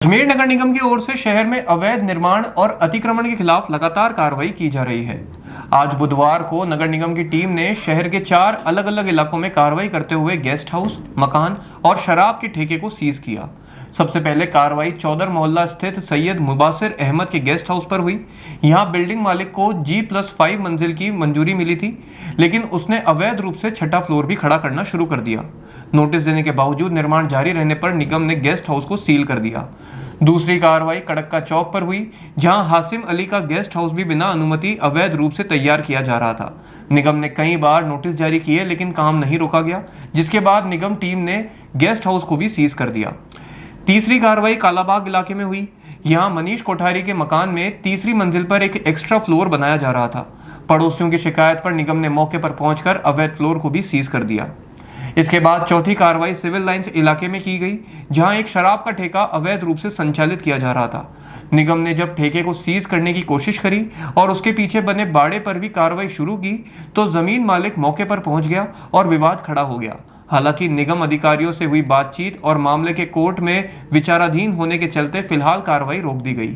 अजमेर नगर निगम की ओर से शहर में अवैध निर्माण और अतिक्रमण के खिलाफ लगातार कार्रवाई की जा रही है। आज बुधवार को नगर निगम की टीम ने शहर के 4 अलग अलग इलाकों में कार्रवाई करते हुए गेस्ट हाउस, मकान और शराब के ठेके को सीज किया। सबसे पहले कार्रवाई चौधर मोहल्ला स्थित सैयद मुबासिर अहमद के गेस्ट हाउस पर हुई। यहाँ बिल्डिंग मालिक को G+5 मंजिल की मंजूरी मिली थी, लेकिन उसने अवैध रूप से छठा फ्लोर भी खड़ा करना शुरू कर दिया। नोटिस देने के बावजूद निर्माण जारी रहने पर निगम ने गेस्ट हाउस को सील कर दिया। दूसरी कार्रवाई कड़क्का चौक पर हुई, जहां हासिम अली का गेस्ट हाउस भी बिना अनुमति अवैध रूप से तैयार किया जा रहा था। निगम ने कई बार नोटिस जारी किए, लेकिन काम नहीं रोका गया, जिसके बाद निगम टीम ने गेस्ट हाउस को भी सीज कर दिया। तीसरी कार्रवाई कालाबाग इलाके में हुई। यहाँ मनीष कोठारी के मकान में तीसरी मंजिल पर एक एक्स्ट्रा फ्लोर बनाया जा रहा था। पड़ोसियों की शिकायत पर निगम ने मौके पर पहुंचकर अवैध फ्लोर को भी सीज कर दिया। इसके बाद चौथी कार्रवाई सिविल लाइंस इलाके में की गई, जहां एक शराब का ठेका अवैध रूप से संचालित किया जा रहा था। निगम ने जब ठेके को सीज करने की कोशिश करी और उसके पीछे बने बाड़े पर भी कार्रवाई शुरू की, तो जमीन मालिक मौके पर पहुंच गया और विवाद खड़ा हो गया। हालांकि निगम अधिकारियों से हुई बातचीत और मामले के कोर्ट में विचाराधीन होने के चलते फिलहाल कार्रवाई रोक दी गई।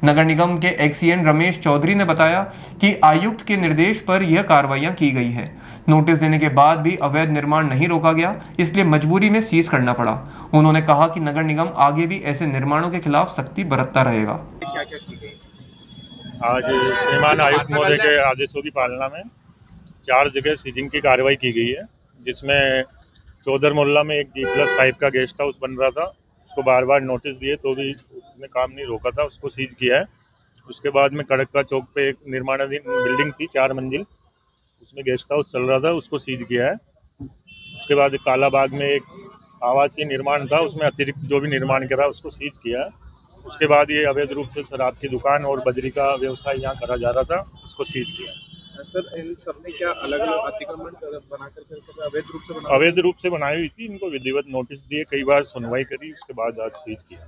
नगर निगम के एक्सीएन रमेश चौधरी ने बताया कि आयुक्त के निर्देश पर यह कार्रवाइयां की गई है। नोटिस देने के बाद भी अवैध निर्माण नहीं रोका गया, इसलिए मजबूरी में सीज करना पड़ा। उन्होंने कहा कि नगर निगम आगे भी ऐसे निर्माणों के खिलाफ सख्ती बरतता रहेगा। आज निर्माण आयुक्त महोदय के आदेशों की पालना में 4 जगह सीजिंग की कार्रवाई की गई है, जिसमें चौधर मोहल्ला में एक G+5 का गेस्ट हाउस बन रहा था। उसको बार बार नोटिस दिए तो भी उसने काम नहीं रोका था, उसको सीज किया है। उसके बाद में कड़क्का चौक पे एक निर्माणाधीन बिल्डिंग थी 4 मंजिल, उसमें गेस्ट हाउस चल रहा था, उसको सीज किया है। उसके बाद कालाबाग में एक आवासीय निर्माण था, उसमें अतिरिक्त जो भी निर्माण करा उसको सीज किया है। उसके बाद ये अवैध रूप से शराब की दुकान और बजरी का व्यवसाय यहाँ करा जा रहा था, उसको सीज किया है। सर, इन सबने क्या अलग अलग अतिक्रमण बनाकर अवैध रूप से बनाई हुई थी। इनको विधिवत नोटिस दिए, कई बार सुनवाई करी, उसके बाद आज सीज किया।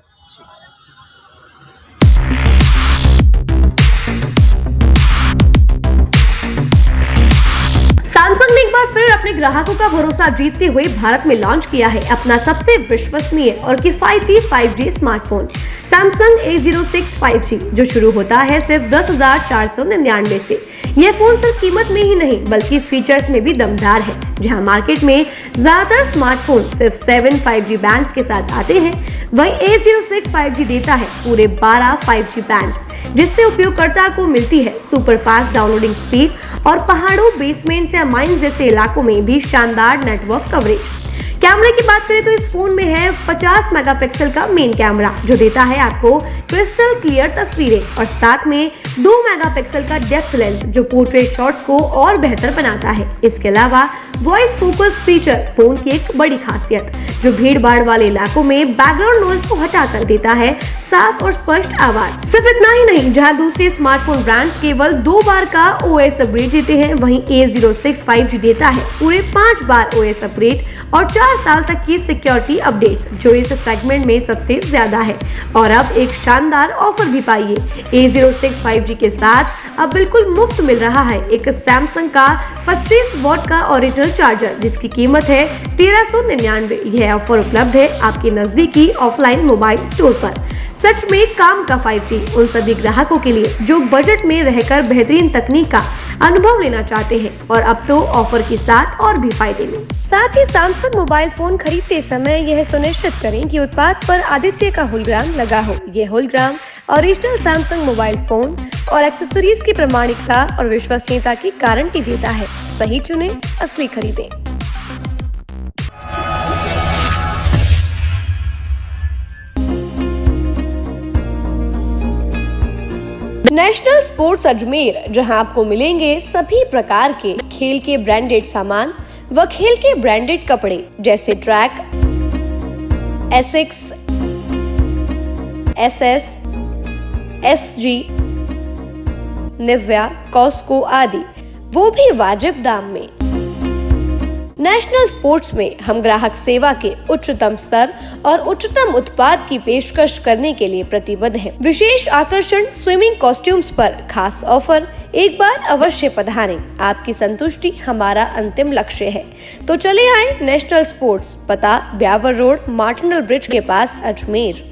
सैमसंग ने एक बार फिर अपने ग्राहकों का भरोसा जीतते हुए भारत में लॉन्च किया है अपना सबसे विश्वसनीय और किफायती 5G smartphone Samsung A06 5G, जो शुरू होता है सिर्फ 10,499 से। यह फोन सिर्फ कीमत में ही नहीं बल्कि फीचर्स में भी दमदार है। जहां मार्केट में ज्यादातर स्मार्टफोन सिर्फ 7 5G बैंड्स के साथ आते हैं, वहीं A06 5G देता है पूरे 12 5G बैंड्स, जिससे उपयोगकर्ता को मिलती है सुपर फास्ट डाउनलोडिंग स्पीड और पहाड़ों, बेसमेंट्स या माइंस जैसे इलाकों में भी शानदार नेटवर्क कवरेज। कैमरे की बात करें तो इस फोन में है 50 मेगापिक्सल का मेन कैमरा, जो देता है आपको क्रिस्टल क्लियर तस्वीरें, और साथ में 2 मेगापिक्सल का डेप्थ लेंस, जो पोर्ट्रेट शॉट्स को और बेहतर बनाता है। इसके अलावा वॉइस फोकस फीचर फोन की एक बड़ी खासियत, जो भीड़ भाड़ वाले इलाकों में बैकग्राउंड नॉइज को हटाकर देता है साफ और स्पष्ट आवाज। सिर्फ इतना ही नहीं, जहां दूसरे स्मार्टफोन ब्रांड्स केवल 2 बार का OS अपग्रेड देते हैं, वहीं A06 5G देता है पूरे 5 बार OS अपग्रेड और 4 साल तक की सिक्योरिटी अपडेट्स, जो इस सेगमेंट में सबसे ज्यादा है। और अब एक शानदार ऑफर भी पाइए। A06 5G के साथ अब बिल्कुल मुफ्त मिल रहा है एक सैमसंग का 25 वॉट का ओरिजिनल चार्जर, जिसकी कीमत है 1399। यह ऑफर उपलब्ध है आपके नजदीकी ऑफलाइन मोबाइल स्टोर पर। सच में काम का 5G उन सभी ग्राहकों के लिए जो बजट में रहकर बेहतरीन तकनीक का अनुभव लेना चाहते हैं, और अब तो ऑफर के साथ और भी फायदे में। साथ ही सैमसंग मोबाइल फोन खरीदते समय यह सुनिश्चित करें कि उत्पाद पर आदित्य का होलोग्राम लगा हो। यह hologram original Samsung mobile phone और एक्सेसरीज की प्रामाणिकता और विश्वसनीयता की गारंटी देता है। सही चुने, असली खरीदें। नेशनल स्पोर्ट्स अजमेर, जहां आपको मिलेंगे सभी प्रकार के खेल के ब्रांडेड सामान व खेल के ब्रांडेड कपड़े, जैसे track, Asics, SS, SG, Nivia, Cosco आदि, वो भी वाजिब दाम में। नेशनल स्पोर्ट्स में हम ग्राहक सेवा के उच्चतम स्तर और उच्चतम उत्पाद की पेशकश करने के लिए प्रतिबद्ध हैं। विशेष आकर्षण स्विमिंग कॉस्ट्यूम्स पर खास ऑफर। एक बार अवश्य पधारें, आपकी संतुष्टि हमारा अंतिम लक्ष्य है। तो चले आए नेशनल स्पोर्ट्स, पता ब्यावर रोड, मार्टिनल ब्रिज के पास, अजमेर।